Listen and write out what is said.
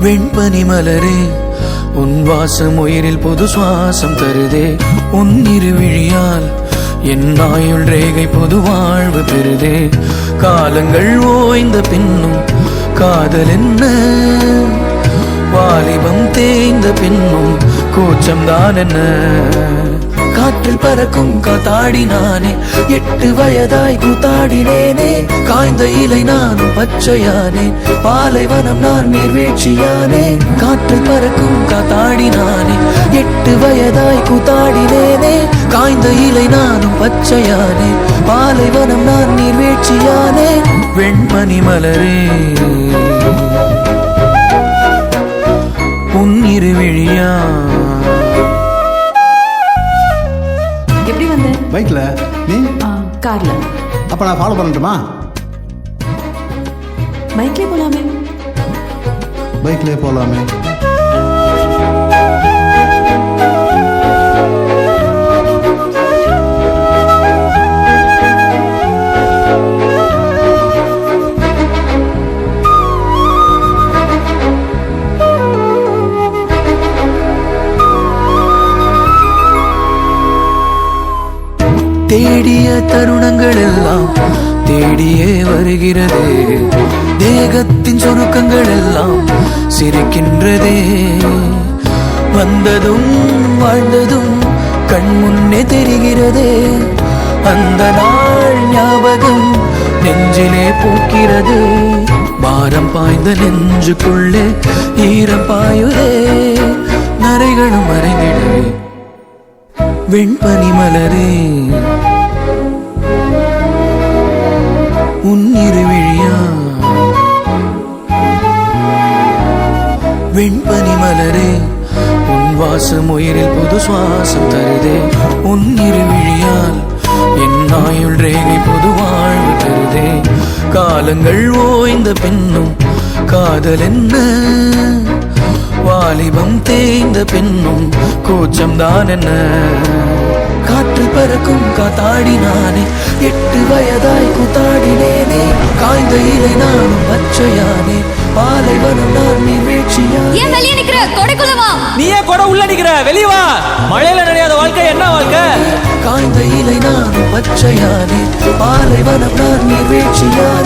வெண்பனி மலரே உன் வாசம் உயிரில் புது சுவாசம் தருதே. உன் இருவிழியால் என் ஆயுள் ரேகை புது வாழ்வு பெறுதே. காலங்கள் ஓய்ந்த பின்னும் காதல் என்ன, வாலிபம் தேய்ந்த பின்னும் கூச்சம்தான் என்ன. காற்றில் பறக்கும் காத்தாடி நானே, 8 வயதாய் கூத்தாடினேனே. காய்ந்த இலை நானும் பச்சையானே, பாலைவனம் நான் நீர்வீழ்ச்சியானே. காற்றில் பறக்கும் காத்தாடி நானே, 8 வயதாய் கூத்தாடினேனே. காய்ந்த இலை நானும் பச்சையானே, பாலைவனம் நான் நீர்வீழ்ச்சியானே. வெண்பனி மலரே உன் இருவிழியா. எப்படி வந்த? பைக்ல. நீ? கார்ல. அப்ப நான் ஃபாலோ பண்ணட்டுமா? பைக்ல போலாமே. பைக்ல போலாமே. தேடிய தருணங்கள் எல்லாம் தேடியே வருகிறதே. தேகத்தின் சுருக்கங்கள் எல்லாம் சிரிக்கின்றதே. வந்ததும் வாழ்ந்ததும் கண் முன்னே தெரிகிறதே. அந்த நாள் ஞாபகம் நெஞ்சிலே பூக்கிறது. பாரம் பாய்ந்த நெஞ்சுக்குள்ளே ஈரம் பாயுதே. நரைகளும் மறைந்திடவே வெண்பனி மலரே உன் இருவிழியா. வெண்பனி மலரே உன் வாசம் உயிரில் புது சுவாசம் தருதே. உன் இருவிழியால் என் ஆயுள் ரேகை புது வாழ்வு தருதே. காலங்கள் ஓய்ந்த பின்னும் காதல் என்ன, வாலிபம் தேய்ந்த பின்னும் கூச்சம்தான் என்ன. காற்றில் பறக்கும் காத்தாடி நானே, 8 வயதாய் கூத்தாடினேனே. காய்ந்த இலை நானும் பச்சையானே, பாலைவனம் நான் நீர்வீழ்ச்சியானே. ஏன் வெளியே நிக்கிற? கொடைக்குள்ள வா. நீ ஏன் கொடை உள்ள நிக்கிற? வெளிய வா. மழையில நனையாத வாழ்க்கை என்ன வாழ்க்கை? காய்ந்த இலை நானும் பச்சையானே, பாலைவனம் நான் நீர்வீழ்ச்சியானே.